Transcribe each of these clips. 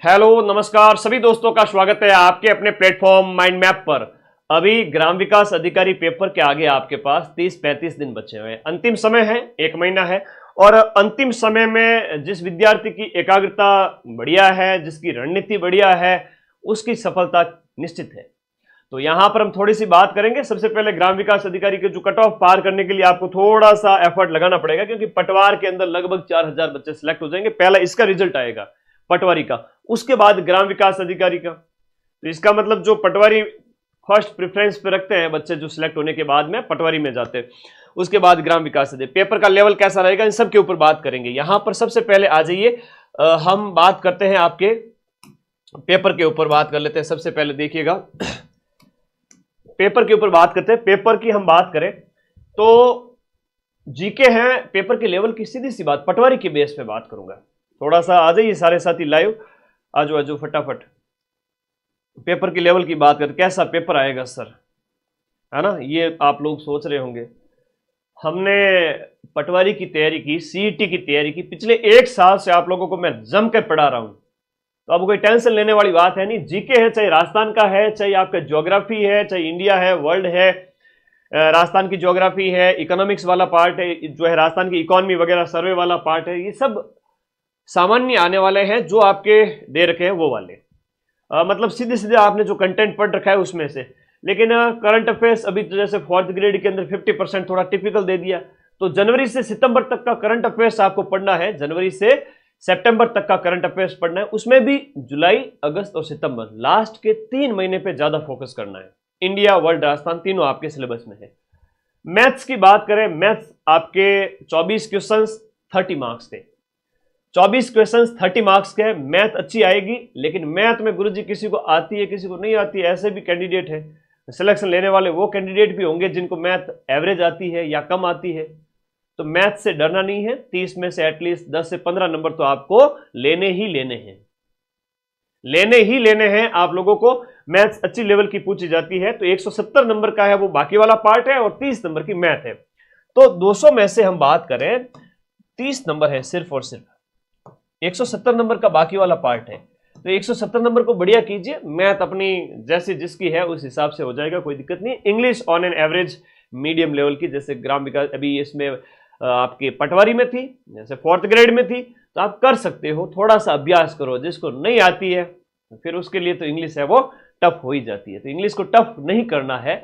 Hello नमस्कार सभी दोस्तों का स्वागत है आपके अपने प्लेटफॉर्म माइंड मैप पर। अभी ग्राम विकास अधिकारी पेपर के आगे आपके पास 30-35 दिन बचे हुए हैं। अंतिम समय है, 1 महीना है और अंतिम समय में जिस विद्यार्थी की एकाग्रता बढ़िया है, जिसकी रणनीति बढ़िया है, उसकी सफलता निश्चित है। तो यहां पर हम थोड़ी सी बात करेंगे। सबसे पहले ग्राम विकास अधिकारी के जो कट ऑफ पार करने के लिए आपको थोड़ा सा एफर्ट लगाना पड़ेगा, क्योंकि पटवार के अंदर लगभग 4000 बच्चे सिलेक्ट हो जाएंगे। पहला इसका रिजल्ट आएगा पटवारी का, उसके बाद ग्राम विकास अधिकारी का। तो इसका मतलब जो पटवारी फर्स्ट प्रेफरेंस पे रखते हैं बच्चे, जो सिलेक्ट होने के बाद में पटवारी में जाते हैं, उसके बाद ग्राम विकास अधिकारी। पेपर का लेवल कैसा रहेगा, इन सब के ऊपर बात करेंगे। यहां पर सबसे पहले आ जाइए, हम बात करते हैं आपके पेपर के ऊपर बात कर लेते हैं। सबसे पहले देखिएगा, पेपर के ऊपर बात करते हैं। पेपर की हम बात करें तो जीके है पेपर के लेवल की, सीधी सी बात पटवारी के बेस पे बात करूंगा। थोड़ा सा आ जाइए सारे साथी लाइव, आजो आजो फटाफट। पेपर के लेवल की बात करते, कैसा पेपर आएगा सर, है ना, ये आप लोग सोच रहे होंगे। हमने पटवारी की तैयारी की, सीईटी की तैयारी की, पिछले 1 साल से आप लोगों को मैं जम के पढ़ा रहा हूं, तो अब कोई टेंशन लेने वाली बात है नहीं। जीके है, चाहे राजस्थान का है, चाहे आपका ज्योग्राफी है, चाहे इंडिया है, वर्ल्ड है, राजस्थान की ज्योग्राफी है, इकोनॉमिक्स वाला पार्ट है, जो है राजस्थान की इकोनॉमी वगैरह सर्वे वाला पार्ट है, ये सब सामान्य आने वाले हैं जो आपके दे रखे हैं वो वाले। मतलब सीधे सीधे आपने जो कंटेंट पढ़ रखा है उसमें से। लेकिन करंट अफेयर्स अभी तो जैसे 4th ग्रेड के अंदर 50% थोड़ा टिपिकल दे दिया, तो जनवरी से सितंबर तक का करंट अफेयर्स आपको पढ़ना है। जनवरी से सितंबर तक का करंट अफेयर्स पढ़ना है, उसमें भी जुलाई, अगस्त और सितंबर, लास्ट के 3 महीने पे ज्यादा फोकस करना है। इंडिया, वर्ल्ड, राजस्थान तीनों आपके सिलेबस में है। मैथ्स की बात करें, मैथ्स आपके 24 क्वेश्चन 30 मार्क्स थे। 24 क्वेश्चंस 30 मार्क्स के। मैथ अच्छी आएगी, लेकिन मैथ में गुरुजी किसी को आती है किसी को नहीं आती है, ऐसे भी कैंडिडेट है। सिलेक्शन लेने वाले वो कैंडिडेट भी होंगे जिनको मैथ एवरेज आती है या कम आती है। तो मैथ से डरना नहीं है, 30 में से एटलीस्ट 10 से 15 नंबर तो आपको लेने ही लेने हैं, लेने ही लेने हैं आप लोगों को। मैथ्स अच्छी लेवल की पूछी जाती है, तो 170 नंबर का है वो बाकी वाला पार्ट है, और 30 नंबर की मैथ है। तो 200 में से हम बात करें, 30 नंबर है सिर्फ और सिर्फ, 170 नंबर का बाकी वाला पार्ट है। तो 170 नंबर को बढ़िया कीजिए, मैथ अपनी जैसे जिसकी है उस हिसाब से हो जाएगा, कोई दिक्कत नहीं। English on an average medium level की, जैसे ग्राम विकास अभी इसमें आपके पटवारी में थी, जैसे 4th ग्रेड में थी, तो आप कर सकते हो। थोड़ा सा अभ्यास करो, जिसको नहीं आती है फिर उसके लिए तो इंग्लिश है वो टफ हो ही जाती है, तो इंग्लिश को टफ नहीं करना है,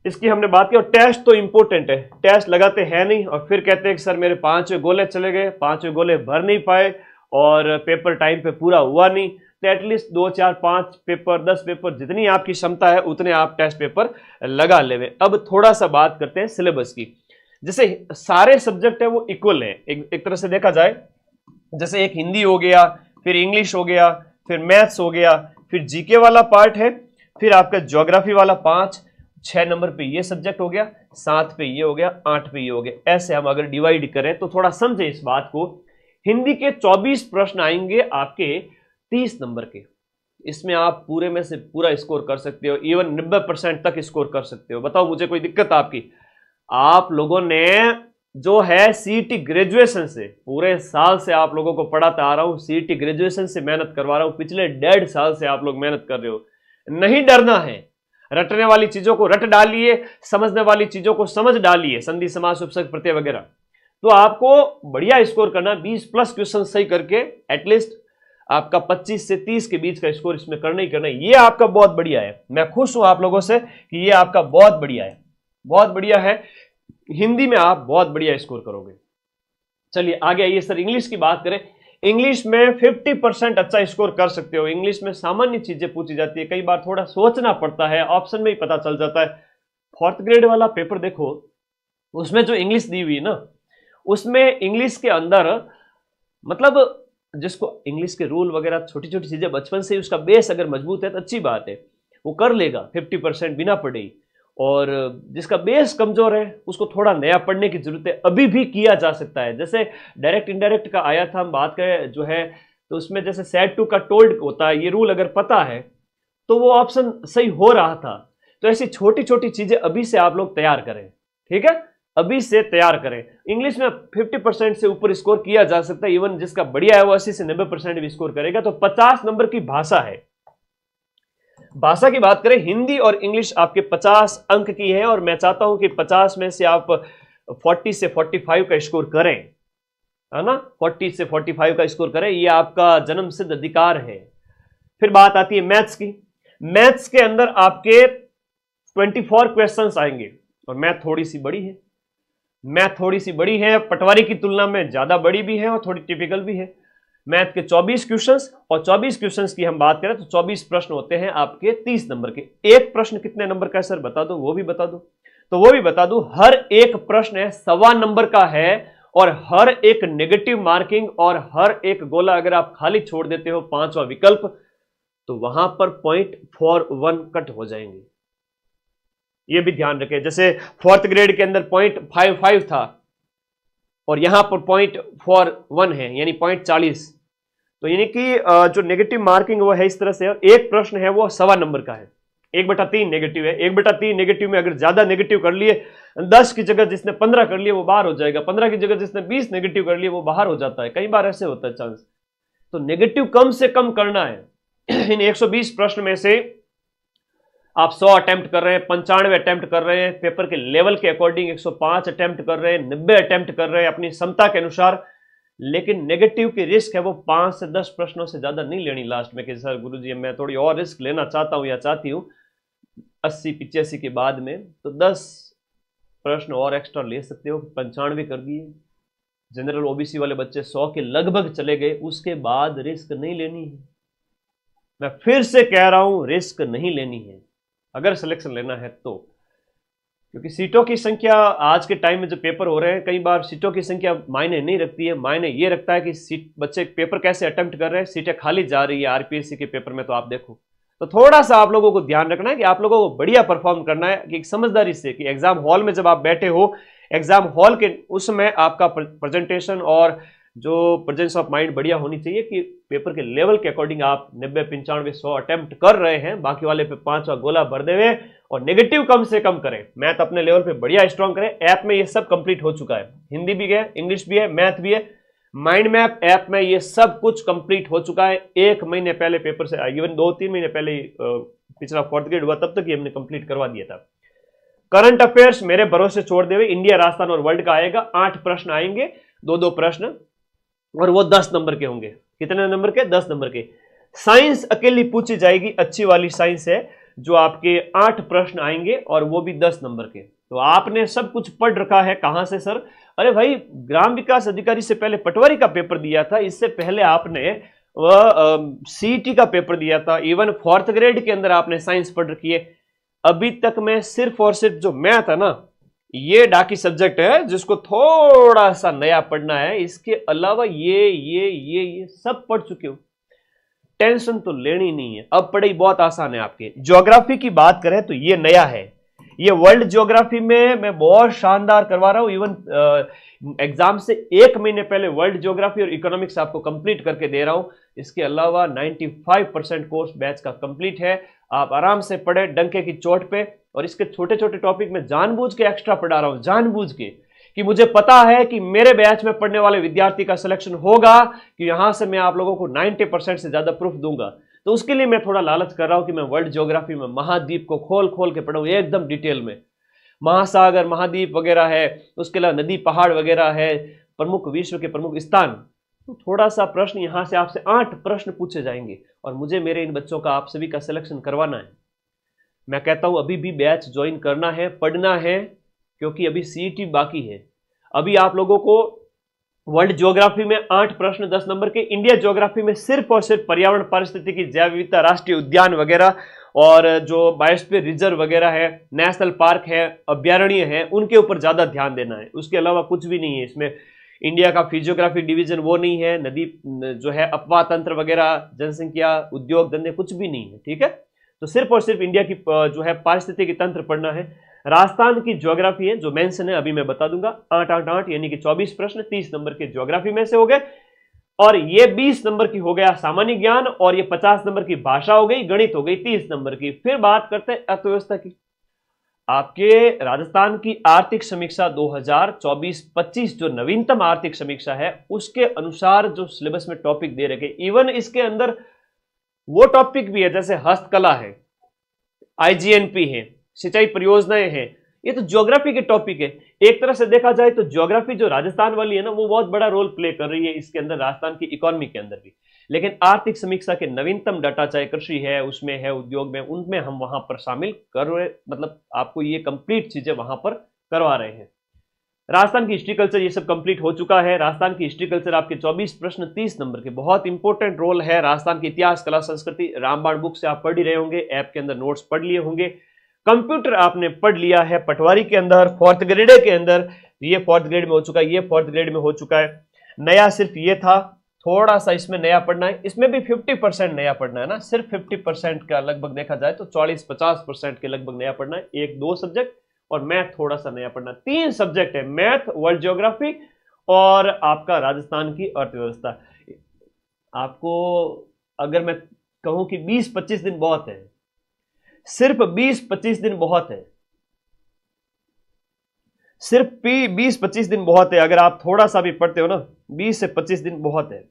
इसकी हमने बात की। और टेस्ट तो इंपॉर्टेंट है, टेस्ट लगाते हैं नहीं और फिर कहते हैं कि सर मेरे 5वें गोले चले गए, 5वें गोले भर नहीं पाए और पेपर टाइम पे पूरा हुआ नहीं। तो एटलीस्ट 2, 4, 5 पेपर, 10 पेपर, जितनी आपकी क्षमता है उतने आप टेस्ट पेपर लगा लेवे। अब थोड़ा सा बात करते हैं सिलेबस की। जैसे सारे सब्जेक्ट है वो इक्वल है, एक तरह से देखा जाए, जैसे एक हिंदी हो गया, फिर इंग्लिश हो गया, फिर मैथ्स हो गया, फिर जीके वाला पार्ट है, फिर आपका ज्योग्राफी वाला 5-6 नंबर पे ये सब्जेक्ट हो गया, 7 पे ये हो गया, 8 पे ये हो गया। ऐसे हम अगर डिवाइड करें तो थोड़ा समझे इस बात को। हिंदी के 24 प्रश्न आएंगे आपके 30 नंबर के, इसमें आप पूरे में से पूरा स्कोर कर सकते हो, इवन 90% तक स्कोर कर सकते हो। बताओ मुझे कोई दिक्कत आपकी? आप लोगों ने जो है सीईटी ग्रेजुएशन से, पूरे साल से आप लोगों को पढ़ाता आ रहा हूं, सीईटी ग्रेजुएशन से मेहनत करवा रहा हूं, पिछले 1.5 साल से आप लोग मेहनत कर रहे हो। नहीं डरना है, रटने वाली चीजों को रट डालिए, समझने वाली चीजों को समझ डालिए, संधि समास उपसर्ग प्रत्यय वगैरह, तो आपको बढ़िया स्कोर करना। 20+ क्वेश्चन सही करके एटलीस्ट आपका 25 से 30 के बीच का स्कोर इसमें करना ही करना है। ये आपका बहुत बढ़िया है, मैं खुश हूं आप लोगों से कि ये आपका बहुत बढ़िया है, बहुत बढ़िया है। हिंदी में आप बहुत बढ़िया स्कोर करोगे। चलिए आगे आइए सर, इंग्लिश की बात करें। इंग्लिश में 50% अच्छा स्कोर कर सकते हो। इंग्लिश में सामान्य चीजें पूछी जाती है, कई बार थोड़ा सोचना पड़ता है, ऑप्शन में ही पता चल जाता है। 4th ग्रेड वाला पेपर देखो, उसमें जो इंग्लिश दी हुई ना, उसमें इंग्लिश के अंदर मतलब जिसको इंग्लिश के रूल वगैरह छोटी छोटी चीजें बचपन से ही उसका बेस अगर मजबूत है तो अच्छी बात है, वो कर लेगा 50% बिना पढ़े ही। और जिसका बेस कमजोर है उसको थोड़ा नया पढ़ने की जरूरत है, अभी भी किया जा सकता है। जैसे डायरेक्ट इनडायरेक्ट का आया था, हम बात करें जो है, तो उसमें जैसे सेट टू का टोल्ड होता है, ये रूल अगर पता है तो वो ऑप्शन सही हो रहा था। तो ऐसी छोटी छोटी चीजें अभी से आप लोग तैयार करें, ठीक है। अभी से तैयार करें। इंग्लिश में 50% से ऊपर स्कोर किया जा सकता है, इवन जिसका बढ़िया है वो 80 से 90% भी स्कोर करेगा। तो 50 नंबर की भाषा है। भाषा की बात करें, हिंदी और इंग्लिश आपके 50 अंक की है, और मैं चाहता हूं कि 50 में से आप 40 से 45 का स्कोर करें, है ना। 40 से 45 का स्कोर करें, ये आपका जन्मसिद्ध अधिकार है। फिर बात आती है मैथ्स की। मैथ्स के अंदर आपके 24 क्वेश्चंस आएंगे, और मैथ थोड़ी सी बड़ी है। मैथ थोड़ी सी बड़ी है, पटवारी की तुलना में ज्यादा बड़ी भी है और थोड़ी टिपिकल भी है। मैथ के 24 क्वेश्चंस, और 24 क्वेश्चंस की हम बात करें तो 24 प्रश्न होते हैं आपके 30 नंबर के। एक प्रश्न कितने नंबर का है सर बता दो, वो भी बता दो। तो वो भी बता दो, हर एक प्रश्न है 1.25 नंबर का है, और हर एक नेगेटिव मार्किंग और हर एक गोला अगर आप खाली छोड़ देते हो, 5वां विकल्प, तो वहां पर 0.41 कट हो जाएंगे। ये भी ध्यान रखें। जैसे 4th ग्रेड के अंदर 0.55 था, और यहां पर 0.41 है, यानी 0.40। तो यानी कि जो नेगेटिव मार्किंग वो है इस तरह से, एक प्रश्न है वो 1.25 नंबर का है। 1/3 नेगेटिव है। 1/3 नेगेटिव में अगर ज्यादा नेगेटिव कर लिए, 10 की जगह जिसने 15 कर लिए वो बाहर हो जाएगा, 15 की जगह जिसने 20 नेगेटिव कर लिए वो बाहर हो जाता है। कई बार ऐसे होता है चांस। तो नेगेटिव कम से कम करना है। इन 120 प्रश्न में से आप 100 अटेम्प्ट कर रहे हैं, 95 अटेम्प्ट कर रहे हैं, पेपर के लेवल के अकॉर्डिंग 105 अटेम्प्ट कर रहे हैं, 90 अटेम्प्ट कर रहे हैं अपनी क्षमता के अनुसार, लेकिन नेगेटिव की रिस्क है वो 5 से 10 प्रश्नों से ज्यादा नहीं लेनी लास्ट में कि सर गुरुजी मैं थोड़ी और रिस्क लेना चाहता हूं या चाहती हूं 80-85 के बाद में, तो 10 प्रश्न और एक्स्ट्रा ले सकते हो। 95 कर दिए, जनरल ओबीसी वाले बच्चे 100 के लगभग चले गए, उसके बाद रिस्क नहीं लेनी है। मैं फिर से कह रहा हूं, रिस्क नहीं लेनी है अगर सिलेक्शन लेना है तो, क्योंकि सीटों की संख्या आज के टाइम में जो पेपर हो रहे हैं, कई बार सीटों की संख्या मायने नहीं रखती है। मायने ये रखता है कि सीट बच्चे पेपर कैसे अटेम्प्ट कर रहे हैं, सीटें खाली जा रही है आरपीएससी के पेपर में। तो आप देखो, तो थोड़ा सा आप लोगों को ध्यान रखना है कि आप लोगों को बढ़िया परफॉर्म करना है, कि समझदारी से, कि एग्जाम हॉल में जब आप बैठे हो, एग्जाम हॉल के उसमें आपका प्रेजेंटेशन और जो प्रेजेंस ऑफ माइंड बढ़िया होनी चाहिए, कि पेपर के लेवल के अकॉर्डिंग आप 90, 95, 100 अटेम्प्ट कर रहे हैं, बाकी वाले पे 5वां गोला भर देवे, और नेगेटिव कम से कम करें। मैथ अपने लेवल पे बढ़िया स्ट्रॉन्ग करें। ऐप में ये सब कंप्लीट हो चुका है, हिंदी भी है, इंग्लिश भी है, मैथ भी है। माइंड मैप ऐप में ये सब कुछ कंप्लीट हो चुका है। 1 महीने पहले पेपर से, इवन 2-3 महीने पहले पिछला 4th ग्रेड हुआ, तब तक ये हमने कंप्लीट करवा दिया था। करंट अफेयर्स मेरे भरोसे छोड़ देवे, इंडिया, राजस्थान और वर्ल्ड का आएगा। 8 प्रश्न आएंगे, 2-2 प्रश्न, और वो 10 नंबर के होंगे। कितने नंबर के? 10 नंबर के। साइंस अकेली पूछी जाएगी, अच्छी वाली साइंस है, जो आपके 8 प्रश्न आएंगे, और वो भी 10 नंबर के। तो आपने सब कुछ पढ़ रखा है। कहां से सर? अरे भाई, ग्राम विकास अधिकारी से पहले पटवारी का पेपर दिया था, इससे पहले आपने सीईटी का पेपर दिया था, इवन 4th ग्रेड के अंदर आपने साइंस पढ़ रखी है। अभी तक मैं सिर्फ और सिर्फ जो मैथ है ना, ये डाकी सब्जेक्ट है जिसको थोड़ा सा नया पढ़ना है, इसके अलावा ये सब पढ़ चुके हो। टेंशन तो लेनी नहीं है, अब पढ़ाई बहुत आसान है आपके। ज्योग्राफी की बात करें तो ये नया है, ये वर्ल्ड ज्योग्राफी में मैं बहुत शानदार करवा रहा हूं। इवन एग्जाम से 1 महीने पहले वर्ल्ड ज्योग्राफी और इकोनॉमिक्स आपको कंप्लीट करके दे रहा हूं। इसके अलावा 95% कोर्स बैच का कंप्लीट है। आप आराम से पढ़े डंके की चोट पे, और इसके छोटे छोटे टॉपिक में जानबूझ के एक्स्ट्रा पढ़ा रहा हूं, जानबूझ के, कि मुझे पता है कि मेरे बैच में पढ़ने वाले विद्यार्थी का सिलेक्शन होगा, कि यहां से मैं आप लोगों को 90% से ज्यादा प्रूफ दूंगा। तो उसके लिए मैं थोड़ा लालच कर रहा हूं कि मैं वर्ल्ड ज्योग्राफी में महाद्वीप को खोल खोल के पढ़ाऊं एकदम डिटेल में। महासागर, महाद्वीप वगैरह है, उसके अलावा नदी पहाड़ वगैरह है, प्रमुख विश्व के प्रमुख स्थान। तो थोड़ा सा प्रश्न यहां से आपसे 8 प्रश्न पूछे जाएंगे, और मुझे मेरे इन बच्चों का, आप सभी का सिलेक्शन करवाना है। मैं कहता हूं अभी भी बैच ज्वाइन करना है, पढ़ना है, क्योंकि अभी सीईटी बाकी है। अभी आप लोगों को वर्ल्ड ज्योग्राफी में 8 प्रश्न 10 नंबर के, इंडिया ज्योग्राफी में सिर्फ और सिर्फ पर्यावरण, पारिस्थितिकी, जैव विविधता, राष्ट्रीय उद्यान वगैरह, और जो बायोस्फीयर रिजर्व वगैरह है, नेशनल पार्क है, अभ्यारण्य है, उनके ऊपर ज्यादा ध्यान देना है। उसके अलावा कुछ भी नहीं है इसमें। इंडिया का फिजियोग्राफी डिवीजन वो नहीं है, नदी जो है, अपवाह तंत्र वगैरह, जनसंख्या, उद्योग धंधे, कुछ भी नहीं है। ठीक है, तो सिर्फ और सिर्फ इंडिया की जो है पारिस्थितिकी तंत्र पढ़ना है। राजस्थान की ज्योग्राफी है जो मेंशन है, अभी मैं बता दूंगा। 8-8-8 यानी कि 24 प्रश्न 30 नंबर के ज्योग्राफी में से हो गए, और ये 20 नंबर की हो गया सामान्य ज्ञान, और ये 50 नंबर की भाषा हो गई, गणित हो गई 30 नंबर की। फिर बात करते हैं अर्थव्यवस्था की। आपके राजस्थान की आर्थिक समीक्षा 2024-25 जो नवीनतम आर्थिक समीक्षा है उसके अनुसार जो सिलेबस में टॉपिक दे रखे, इवन इसके अंदर वो टॉपिक भी है जैसे हस्तकला है, आईजीएनपी है, सिंचाई परियोजनाएं हैं, ये तो ज्योग्राफी के टॉपिक है। एक तरह से देखा जाए तो ज्योग्राफी जो राजस्थान वाली है ना, वो बहुत बड़ा रोल प्ले कर रही है इसके अंदर, राजस्थान की इकोनॉमी के अंदर भी। लेकिन आर्थिक समीक्षा के नवीनतम डाटा, चाहे कृषि है, उसमें है, उद्योग में, उनमें हम वहां पर शामिल कर रहे, मतलब आपको ये कंप्लीट चीजें वहां पर करवा रहे हैं। राजस्थान की हिस्ट्री कल्चर ये सब कंप्लीट हो चुका है। राजस्थान की हिस्ट्री कल्चर आपके 24 प्रश्न 30 नंबर के, बहुत इंपॉर्टेंट रोल है। राजस्थान की इतिहास, कला, संस्कृति रामबाण बुक से आप पढ़ ही रहे होंगे, ऐप के अंदर नोट्स पढ़ लिए होंगे, कंप्यूटर आपने पढ़ लिया है पटवारी के अंदर, फोर्थ ग्रेड के अंदर, ये फोर्थ ग्रेड में हो चुका है, ये फोर्थ ग्रेड में हो चुका है। नया सिर्फ ये था, थोड़ा सा इसमें नया पढ़ना है, इसमें भी 50% नया पढ़ना है ना, सिर्फ 50% का लगभग देखा जाए तो 40-50% के लगभग नया पढ़ना है। 1-2 सब्जेक्ट और मैथ थोड़ा सा नया पढ़ना। 3 सब्जेक्ट है, मैथ, वर्ल्ड ज्योग्राफी और आपका राजस्थान की अर्थव्यवस्था। आपको अगर मैं कहूं कि 20-25 दिन बहुत है, सिर्फ 20-25 दिन बहुत है, सिर्फ 20-25 दिन बहुत है। अगर आप थोड़ा सा भी पढ़ते हो ना, 20 से 25 दिन बहुत है।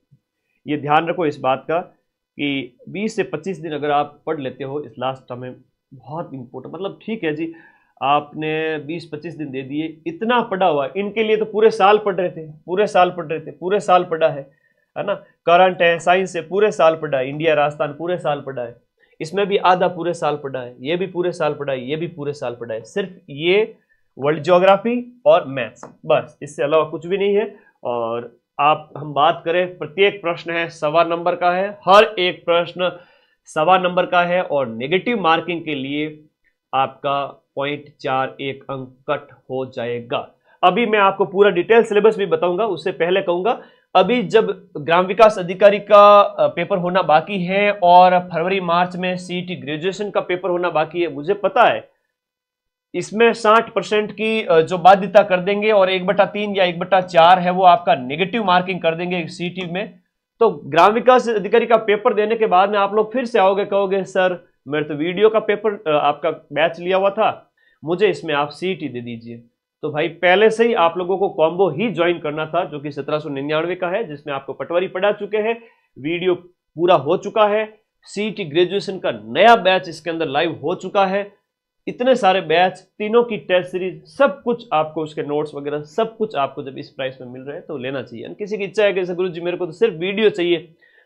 ये ध्यान रखो इस बात का कि 20 से 25 दिन अगर आप पढ़ लेते हो इस लास्ट टर्म में, बहुत इंपॉर्टेंट, मतलब ठीक है जी, आपने 20-25 दिन दे दिए, इतना पढ़ा हुआ, इनके लिए तो पूरे साल पढ़ रहे थे, पूरे साल पढ़ रहे थे, पूरे साल पढ़ा है ना। करंट है, साइंस है, पूरे साल पढ़ा है, इंडिया राजस्थान पूरे साल पढ़ा है, इसमें भी आधा पूरे साल पढ़ा है, ये भी पूरे साल पढ़ा है, ये भी पूरे साल पढ़ा है। सिर्फ ये वर्ल्ड ज्योग्राफी और मैथ्स, बस, इससे अलावा कुछ भी नहीं है। और आप हम बात करें, प्रत्येक प्रश्न है 1.25 नंबर का है, हर एक प्रश्न 1.25 नंबर का है, और नेगेटिव मार्किंग के लिए आपका 0.41 अंक कट हो जाएगा। अभी मैं आपको पूरा डिटेल सिलेबस भी बताऊंगा, उससे पहले कहूंगा, अभी जब ग्राम विकास अधिकारी का पेपर होना बाकी है और फरवरी मार्च में सीईटी ग्रेजुएशन का पेपर होना बाकी है, मुझे पता है इसमें 60% की जो बाध्यता कर देंगे और 1/3 या 1/4 है वो आपका नेगेटिव मार्किंग कर देंगे सीईटी में। तो ग्राम विकास अधिकारी का पेपर देने के बाद में आप लोग फिर से आओगे, कहोगे सर मेरे तो वीडियो का पेपर आपका बैच लिया हुआ था, मुझे इसमें आप सीईटी दे दीजिए। तो भाई पहले से ही आप लोगों को कॉम्बो ही ज्वाइन करना था, जो कि 1799 का है, जिसमें आपको पटवारी पढ़ा चुके हैं, वीडियो पूरा हो चुका है, सीईटी ग्रेजुएशन का नया बैच इसके अंदर लाइव हो चुका है, इतने सारे बैच, तीनों की टेस्ट सीरीज, सब कुछ आपको, उसके नोट्स वगैरह सब कुछ आपको जब इस प्राइस में मिल रहे हैं तो लेना चाहिए। किसी की इच्छा है कि गुरु जी मेरे को तो सिर्फ वीडियो चाहिए,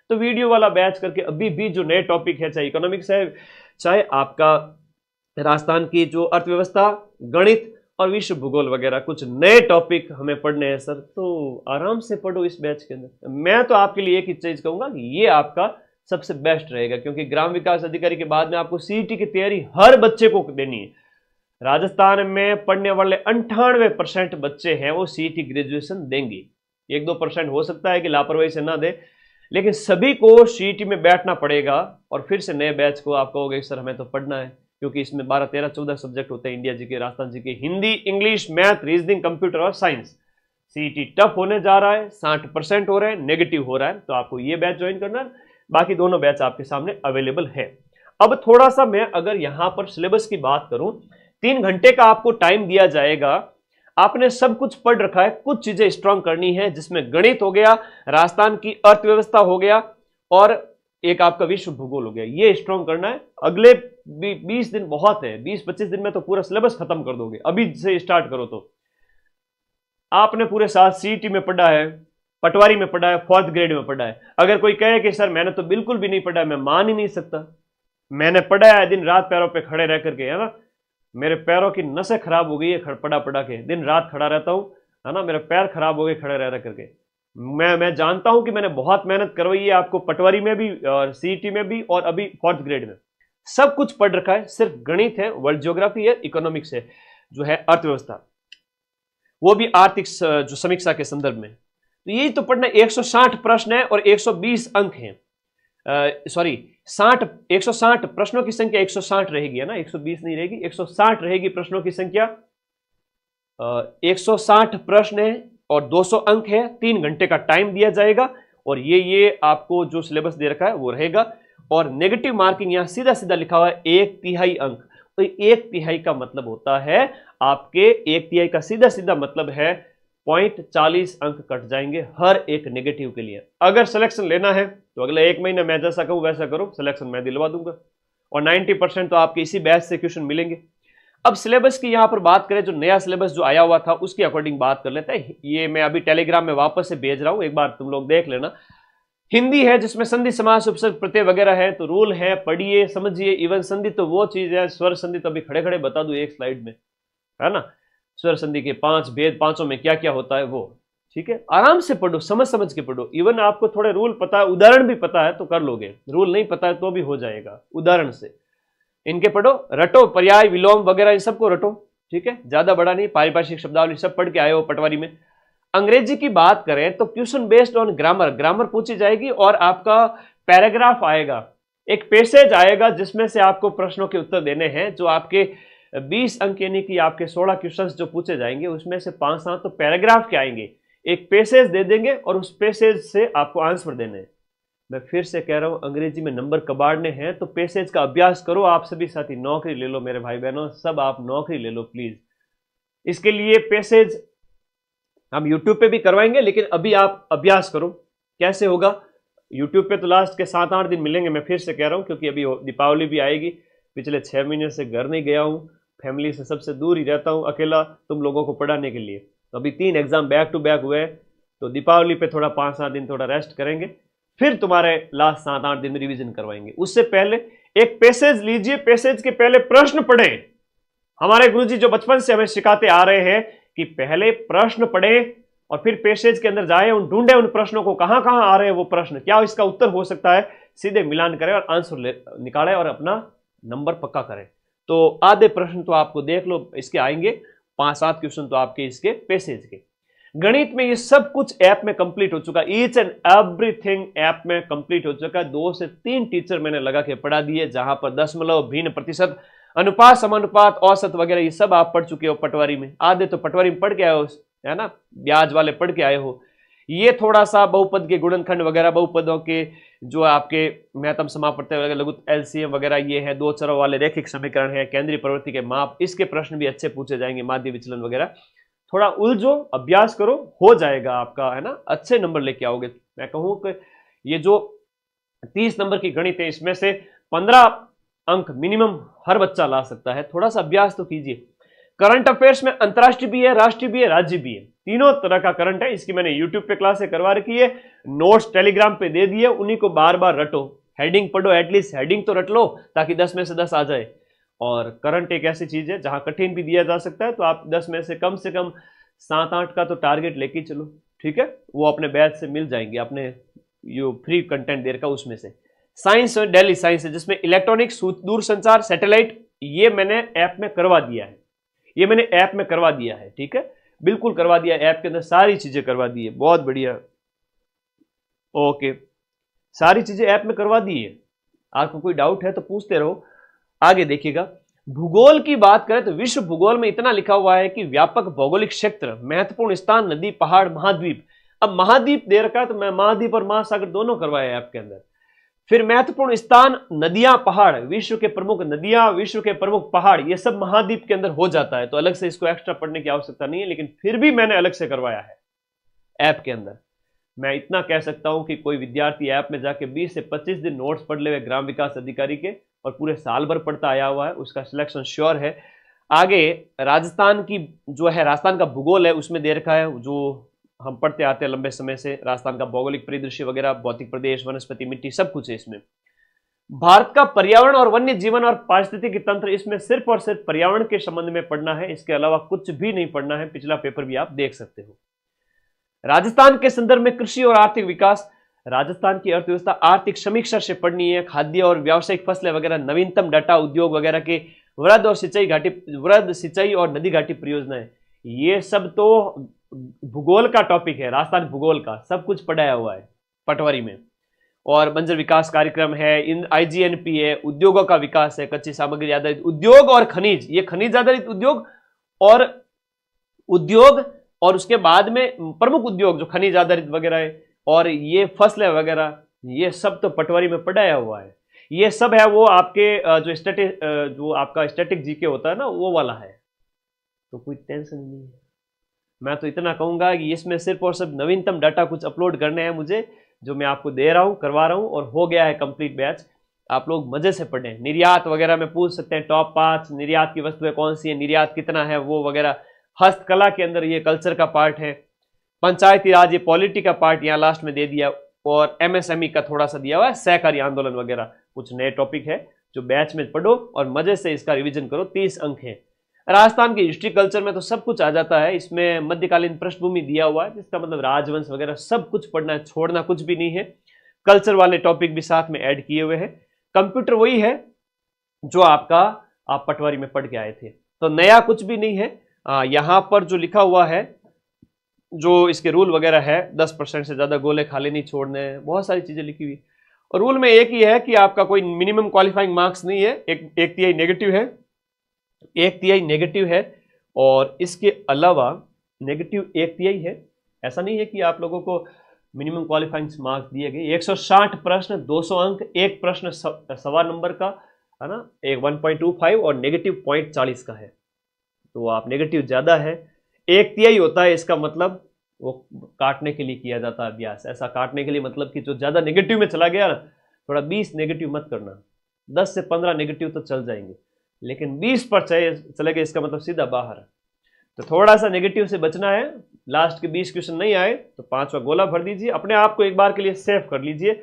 तो वीडियो वाला बैच करके अभी भी जो नए टॉपिक है, चाहे इकोनॉमिक्स है, चाहे आपका राजस्थान की जो अर्थव्यवस्था, गणित और विश्व भूगोल वगैरह, कुछ नए टॉपिक हमें पढ़ने हैं सर, तो आराम से पढ़ो इस बैच के अंदर। मैं तो आपके लिए एक ही चीज कहूंगा कि ये आपका सबसे बेस्ट रहेगा, क्योंकि ग्राम विकास अधिकारी के बाद में आपको सीईटी की तैयारी हर बच्चे को देनी है। राजस्थान में पढ़ने वाले 98% बच्चे हैं वो सीईटी ग्रेजुएशन देंगे। 1-2% हो सकता है कि लापरवाही से ना दे, लेकिन सभी को सीईटी में बैठना पड़ेगा। और फिर से नए बैच को आप कहोगे सर हमें तो पढ़ना है, क्योंकि इसमें 12, 13, 14 सब्जेक्ट होते हैं, इंडिया जी के, राजस्थान जी के, Hindi, English, math, reasoning, computer और साइंस। सीईटी टफ होने जा रहा है, 60% हो रहे हैं, नेगेटिव हो रहा है, तो आपको ये बैच ज्वाइन करना है। बाकी दोनों बैच आपके सामने अवेलेबल है। अब थोड़ा सा मैं अगर यहां पर सिलेबस की बात करूं, 3 घंटे का आपको टाइम दिया जाएगा, आपने सब कुछ पढ़ रखा है, कुछ चीजें स्ट्रांग करनी है, जिसमें गणित हो गया, राजस्थान की अर्थव्यवस्था हो गया और एक आपका विश्व भूगोल हो गया, ये स्ट्रांग करना है। अगले 20 दिन बहुत है, 20-25 दिन में तो पूरा सिलेबस खत्म कर दोगे। अभी से स्टार्ट करो तो आपने पूरे साथ सीईटी में पढ़ा है, पटवारी में पढ़ा है, फोर्थ ग्रेड में पढ़ा है। अगर कोई कहे कि सर मैंने तो बिल्कुल भी नहीं पढ़ा है, मैं मान ही नहीं सकता। मैंने पढ़ा है, दिन रात पैरों पे खड़े रह करके, है ना, मेरे पैरों की नसें खराब हो गई है पढ़ा पढ़ा के, दिन रात खड़ा रहता हूं, है ना, मेरे पैर खराब हो गए खड़े रह करके। मैं जानता हूं कि मैंने बहुत मेहनत करवाई है आपको, पटवारी में भी और सीईटी में भी और अभी फोर्थ ग्रेड में, सब कुछ पढ़ रखा है। सिर्फ गणित है, वर्ल्ड ज्योग्राफी है, इकोनॉमिक्स है, जो है अर्थव्यवस्था, वो भी आर्थिक जो समीक्षा के संदर्भ में। तो यही तो पढ़ना। 160 प्रश्न है और 120 अंक हैं, सॉरी 160 प्रश्नों की संख्या 160 रहेगी, है ना, 120 नहीं रहेगी, 160 रहेगी प्रश्नों की संख्या। 160 प्रश्न है और 200 अंक है, 3 घंटे का टाइम दिया जाएगा और ये आपको जो सिलेबस दे रखा है वो रहेगा। और नेगेटिव मार्किंग यहां सीधा सीधा लिखा हुआ है 1/3 अंक, तो 1/3 का मतलब होता है आपके 1/3 का सीधा सीधा मतलब है 0.40 अंक कट जाएंगे हर एक नेगेटिव के लिए। अगर सिलेक्शन लेना है तो अगले 1 महीने मैं जैसा कहूं वैसा करो, सिलेक्शन मैं दिलवा दूंगा और 90% तो आपके इसी बैच से क्वेश्चन मिलेंगे। अब सिलेबस की यहां पर बात करें, जो नया सिलेबस जो आया हुआ था उसके अकॉर्डिंग बात कर लेते हैं। ये मैं अभी टेलीग्राम में वापस से भेज रहा हूं, एक बार तुम लोग देख लेना। हिंदी है जिसमें संधि समास उपसर्ग प्रत्यय वगैरह है, तो रूल है, पढ़िए समझिए। इवन संधि तो वो चीज है, स्वर संधि तो अभी खड़े खड़े बता दूं एक स्लाइड में, है ना। स्वर संधि के 5 भेद, 5 में क्या क्या होता है वो, ठीक है। आराम से पढ़ो, समझ समझ के पढ़ो। इवन आपको थोड़े रूल पता है, उदाहरण भी पता है तो कर लोगे, रूल नहीं पता है तो भी हो जाएगा उदाहरण से। इनके पढ़ो, रटो, पर्याय विलोम वगैरह इन सबको रटो, ठीक है। ज्यादा बड़ा नहीं, पारिभाषिक शब्दावली सब पढ़ के आए हो पटवारी में। अंग्रेजी की बात करें तो question based on grammar, grammar पूछी जाएगी और आपका पैराग्राफ आएगा, एक पैसेज आएगा जिसमें से आपको प्रश्नों के उत्तर देने हैं। जो आपके 20 अंक यानी कि आपके 16 क्वेश्चंस जो पूछे जाएंगे उसमें से 5-7 तो पैराग्राफ के आएंगे, एक पैसेज दे देंगे और उस पैसेज से आपको आंसर देने हैं। मैं फिर से कह रहा हूं, अंग्रेजी में नंबर कबाड़ने हैं तो पैसेज का अभ्यास करो। आप सभी साथी नौकरी ले लो मेरे भाई बहनों, सब आप नौकरी ले लो प्लीज। इसके लिए पैसेज हम यूट्यूब पे भी करवाएंगे, लेकिन अभी आप अभ्यास करो। कैसे होगा? यूट्यूब पे तो लास्ट के 7-8 दिन मिलेंगे, मैं फिर से कह रहा हूं, क्योंकि अभी दीपावली भी आएगी। पिछले 6 महीने से घर नहीं गया हूं, फैमिली से सबसे दूर ही रहता हूं, अकेला तुम लोगों को पढ़ाने के लिए। तो अभी 3 एग्जाम बैक टू बैक हुए, तो दीपावली पे थोड़ा 5-7 दिन थोड़ा रेस्ट करेंगे, फिर तुम्हारे लास्ट 7-8 दिन में रिवीजन करवाएंगे। उससे पहले एक पैसेज लीजिए, पैसेज के पहले प्रश्न पढ़ें। हमारे गुरुजी जो बचपन से हमें सिखाते आ रहे हैं कि पहले प्रश्न पढ़ें और फिर पैसेज के अंदर जाए, उन ढूंढे उन प्रश्नों को, कहां कहां आ रहे हैं वो प्रश्न, क्या इसका उत्तर हो सकता है, सीधे मिलान करें और आंसर निकालें और अपना नंबर पक्का करें। तो आधे प्रश्न तो आपको देख लो इसके आएंगे, 5-7 क्वेश्चन तो आपके इसके पैसेज के। गणित में ये सब कुछ ऐप में कंप्लीट हो चुका, ईच एंड एवरीथिंग ऐप में कंप्लीट हो चुका है। 2 से 3 टीचर मैंने लगा के पढ़ा दिए, जहां पर दशमलव, भिन्न, प्रतिशत, अनुपात, समानुपात, औसत वगैरह ये सब आप पढ़ चुके हो पटवारी में। आधे तो पटवारी में पढ़ के आए हो, है ना, ब्याज वाले पढ़ के आए हो। ये थोड़ा सा बहुपद के गुणनखंड वगैरह, बहुपदों के जो आपके महत्तम समापवर्तक वगैरह, लघु एलसीएम वगैरह ये है, 2 चरों वाले रैखिक समीकरण है, केंद्रीय प्रवृत्ति के माप, इसके प्रश्न भी अच्छे पूछे जाएंगे, माध्य विचलन वगैरह। थोड़ा उलझो, अभ्यास करो, हो जाएगा आपका, है ना, अच्छे नंबर लेके आओगे। मैं कहूं कि ये जो 30 नंबर की गणित है इसमें से 15 अंक मिनिमम हर बच्चा ला सकता है। थोड़ा सा अभ्यास तो कीजिए। करंट अफेयर्स में अंतरराष्ट्रीय भी है, राष्ट्रीय भी है, राज्य भी है, तीनों तरह का करंट है। इसकी मैंने यूट्यूब पे क्लासें करवा रखी है, नोट्स टेलीग्राम पे दे दिए, उन्हीं को बार बार रटो, हेडिंग पढ़ो, एटलीस्ट हेडिंग तो रट लो ताकि 10 में से 10 आ जाए। और करंट एक ऐसी चीज है जहां कठिन भी दिया जा सकता है, तो आप 10 में से कम 7-8 का तो टारगेट लेके चलो, ठीक है। वो अपने बैच से मिल जाएंगे, अपने जो फ्री कंटेंट दे रखा उसमें से। साइंस और डेली साइंस है जिसमें इलेक्ट्रॉनिक्स, दूरसंचार, सैटेलाइट, ये मैंने ऐप में करवा दिया है, ये मैंने ऐप में करवा दिया है, ठीक है, बिल्कुल करवा दिया, ऐप के अंदर सारी चीजें करवा दी है, बहुत बढ़िया, ओके, सारी चीजें ऐप में करवा दी है। आपको कोई डाउट है तो पूछते रहो। आगे देखिएगा, भूगोल की बात करें तो विश्व भूगोल में इतना लिखा हुआ है कि व्यापक भौगोलिक क्षेत्र, महत्वपूर्ण स्थान, नदी, पहाड़, महाद्वीप। अब महाद्वीप दे रखा है तो मैं महाद्वीप और महासागर दोनों करवाया ऐप के अंदर। फिर महत्वपूर्ण स्थान, नदियां, पहाड़, विश्व के प्रमुख नदियां, विश्व के प्रमुख पहाड़, ये सब महाद्वीप के अंदर हो जाता है, तो अलग से इसको एक्स्ट्रा पढ़ने की आवश्यकता नहीं है, लेकिन फिर भी मैंने अलग से करवाया है ऐप के अंदर। मैं इतना कह सकता हूं कि कोई विद्यार्थी ऐप में जाके 20 से 25 दिन नोट्स पढ़ ले ग्राम विकास अधिकारी के और पूरे साल भर पढ़ता आया हुआ है, उसका सिलेक्शन श्योर है। आगे राजस्थान की जो है, राजस्थान का भूगोल है उसमें दे रखा है, जो हम पढ़ते आते हैं लंबे समय से, राजस्थान का भौगोलिक परिदृश्य वगैरह, भौतिक प्रदेश, वनस्पति, मिट्टी, सब कुछ है इसमें। भारत का पर्यावरण और वन्य जीवन और पारिस्थितिकी तंत्र, इसमें सिर्फ और सिर्फ पर्यावरण के संबंध में पढ़ना है, इसके अलावा कुछ भी नहीं पढ़ना है। पिछला पेपर भी आप देख सकते हो। राजस्थान के संदर्भ में कृषि और आर्थिक विकास, राजस्थान की अर्थव्यवस्था आर्थिक समीक्षा से पढ़नी है, खाद्य और व्यावसायिक फसलें वगैरह, नवीनतम डाटा, उद्योग वगैरह के, वृहद और सिंचाई घाटी, वृहद सिंचाई और नदी घाटी परियोजनाएं, ये सब तो भूगोल का टॉपिक है, राजस्थान भूगोल का सब कुछ पढ़ाया हुआ है पटवारी में। और बंजर विकास कार्यक्रम है, इन IGNP है, उद्योगों का विकास है, कच्ची सामग्री आधारित उद्योग और खनिज, ये खनिज आधारित उद्योग और उसके बाद में प्रमुख उद्योग जो खनिज आधारित वगैरह है, और ये फसलें वगैरह, ये सब तो पटवारी में पढ़ाया हुआ है। ये सब है वो आपके जो आपका स्टैटिक जीके होता है ना, वो वाला है, तो कोई टेंशन नहीं है। मैं तो इतना कहूंगा कि इसमें सिर्फ और सिर्फ नवीनतम डाटा कुछ अपलोड करने हैं मुझे, जो मैं आपको दे रहा हूं, करवा रहा हूं, और हो गया है कंप्लीट बैच। आप लोग मजे से पढ़ें। निर्यात वगैरह में पूछ सकते हैं, टॉप 5 निर्यात की वस्तुएं कौन सी है, निर्यात कितना है, वो वगैरह। हस्तकला के अंदर ये कल्चर का पार्ट है। पंचायती राज ये पॉलिटी का पार्ट यहाँ लास्ट में दे दिया, और एमएसएमई का थोड़ा सा दिया हुआ है, सहकारी आंदोलन वगैरह कुछ नए टॉपिक है जो बैच में पढ़ो और मजे से इसका रिवीजन करो। 30 अंक है। राजस्थान की हिस्ट्री कल्चर में तो सब कुछ आ जाता है, इसमें मध्यकालीन पृष्ठभूमि दिया हुआ है, जिसका मतलब राजवंश वगैरह सब कुछ पढ़ना है, छोड़ना कुछ भी नहीं है। कल्चर वाले टॉपिक भी साथ में ऐड किए हुए हैं। कंप्यूटर वही है जो आपका आप पटवारी में पढ़ के आए थे, तो नया कुछ भी नहीं है। यहां पर जो लिखा हुआ है, जो इसके रूल वगैरह है, 10% से ज्यादा गोले खाली नहीं छोड़ने हैं, बहुत सारी चीजें लिखी हुई। और रूल में एक ही है कि आपका कोई मिनिमम क्वालिफाइंग मार्क्स नहीं है, एक तिहाई नेगेटिव है, 1/3 नेगेटिव है, और इसके अलावा नेगेटिव 1/3 है। ऐसा नहीं है कि आप लोगों को मिनिमम क्वालिफाइंग मार्क्स दिए गए। 160 प्रश्न, 200 अंक, एक प्रश्न सवा नंबर का है ना, एक 1.25 और नेगेटिव 0.40 का है, तो आप नेगेटिव ज्यादा है। 1/3 होता है, इसका मतलब वो काटने के लिए किया जाता है अभ्यास। ऐसा काटने के लिए मतलब कि जो ज्यादा नेगेटिव में चला गया ना, थोड़ा 20 नेगेटिव मत करना, 10 से 15 नेगेटिव तो चल जाएंगे, लेकिन 20 पर चले गए इसका मतलब सीधा बाहर है। तो थोड़ा सा नेगेटिव से बचना है। लास्ट के 20 क्वेश्चन नहीं आए तो 5वां गोला भर दीजिए, अपने आप को एक बार के लिए सेव कर लीजिए।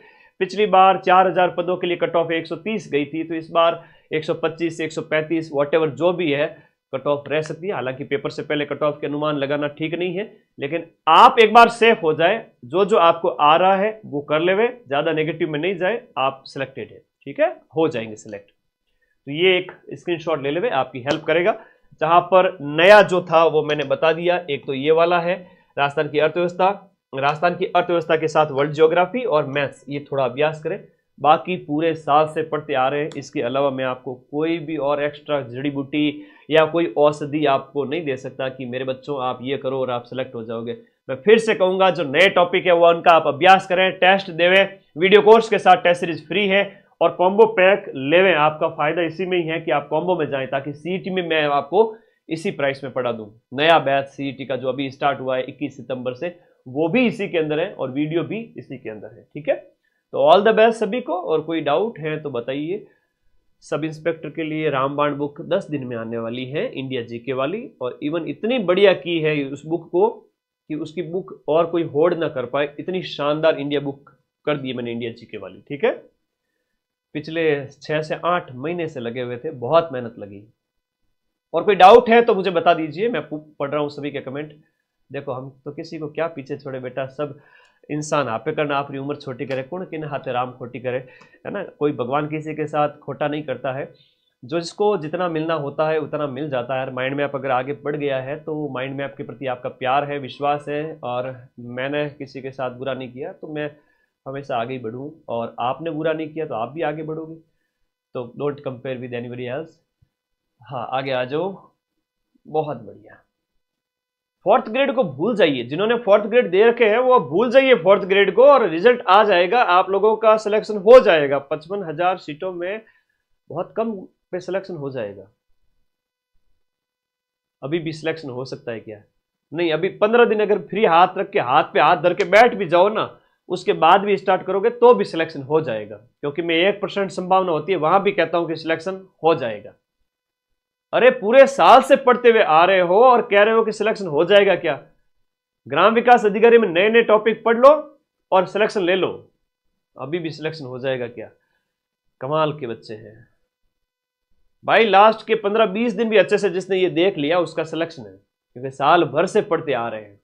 पिछली बार 4000 पदों के लिए कट ऑफ 130 गई थी, तो इस बार 125 से 135 वॉटेवर जो भी है कट ऑफ रह सकती है। हालांकि पेपर से पहले कट ऑफ के अनुमान लगाना ठीक नहीं है, लेकिन आप एक बार सेफ हो जाए, जो जो आपको आ रहा है वो कर लेवे, ज्यादा नेगेटिव में नहीं जाए, आप सिलेक्टेड है, ठीक है, हो जाएंगे सिलेक्ट। तो ये एक स्क्रीनशॉट ले लेवे, आपकी हेल्प करेगा। जहां पर नया जो था वो मैंने बता दिया, एक तो ये वाला है राजस्थान की अर्थव्यवस्था, राजस्थान की अर्थव्यवस्था के साथ वर्ल्ड ज्योग्राफी और मैथ्स, ये थोड़ा अभ्यास करें। बाकी पूरे साल से पढ़ते आ रहे हैं, इसके अलावा मैं आपको कोई भी और एक्स्ट्रा जड़ी बूटी या कोई औषधि आपको नहीं दे सकता कि मेरे बच्चों आप ये करो और आप सिलेक्ट हो जाओगे। मैं फिर से कहूंगा, जो नए टॉपिक है वो उनका आप अभ्यास करें, टेस्ट देवें, वीडियो कोर्स के साथ टेस्ट सीरीज फ्री है, और कॉम्बो पैक लेवें। आपका फायदा इसी में ही है कि आप कॉम्बो में जाएं, ताकि सीईटी में मैं आपको इसी प्राइस में पढ़ा दूं। नया बैच सीईटी का जो अभी स्टार्ट हुआ है 21 सितंबर से, वो भी इसी के अंदर है और वीडियो भी इसी के अंदर है, ठीक है। तो ऑल द बेस्ट सभी को, और कोई डाउट है तो बताइए। सब इंस्पेक्टर के लिए रामबाण बुक 10 दिन में आने वाली है, इंडिया जीके वाली, और इवन इतनी बढ़िया की है उस बुक को कि उसकी बुक और कोई होल्ड ना कर पाए, इतनी शानदार इंडिया बुक कर दी मैंने इंडिया जीके वाली, ठीक है। पिछले 6 से 8 महीने से लगे हुए थे, बहुत मेहनत लगी। और कोई डाउट है तो मुझे बता दीजिए, मैं पढ़ रहा हूँ सभी के कमेंट। देखो हम तो किसी को क्या पीछे छोड़े बेटा, सब इंसान आपे करना, आपकी उम्र छोटी करे, कौन किन हाथे राम खोटी करे, है ना। कोई भगवान किसी के साथ खोटा नहीं करता है, जो जिसको जितना मिलना होता है उतना मिल जाता है। माइंड मैप अगर आगे बढ़ गया है तो माइंड मैप के प्रति आपका प्यार है, विश्वास है, और मैंने किसी के साथ बुरा नहीं किया तो मैं हमेशा आगे ही बढ़ूँ, और आपने बुरा नहीं किया तो आप भी आगे बढ़ोगे। तो don't compare with anybody else. हाँ आगे आ जाओ, बहुत बढ़िया। 4th ग्रेड को भूल जाइए, जिन्होंने 4th ग्रेड दे रखे हैं वो भूल जाइए 4th ग्रेड को, और रिजल्ट आ जाएगा, आप लोगों का सिलेक्शन हो जाएगा। 55,000 सीटों में बहुत कम पे सिलेक्शन हो जाएगा। अभी भी सिलेक्शन हो सकता है क्या? नहीं, अभी 15 दिन अगर फ्री हाथ रख के, हाथ पे हाथ धर के बैठ भी जाओ ना, उसके बाद भी स्टार्ट करोगे तो भी सिलेक्शन हो जाएगा, क्योंकि मैं 1% संभावना होती है, वहां भी कहता हूं कि सिलेक्शन हो जाएगा। अरे पूरे साल से पढ़ते हुए आ रहे हो और कह रहे हो कि सिलेक्शन हो जाएगा क्या? ग्राम विकास अधिकारी में नए नए टॉपिक पढ़ लो और सिलेक्शन ले लो, अभी भी सिलेक्शन हो जाएगा क्या? कमाल के बच्चे हैं भाई। लास्ट के 15-20 दिन भी अच्छे से जिसने ये देख लिया उसका सिलेक्शन है, क्योंकि साल भर से पढ़ते आ रहे हैं,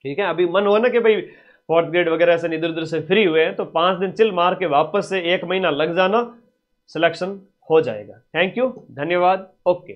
ठीक है। अभी मन हो ना कि भाई 4th ग्रेड वगैरह से इधर उधर से फ्री हुए हैं, तो 5 दिन चिल मार के वापस से 1 महीना लग जाना, सिलेक्शन हो जाएगा। थैंक यू, धन्यवाद, ओके।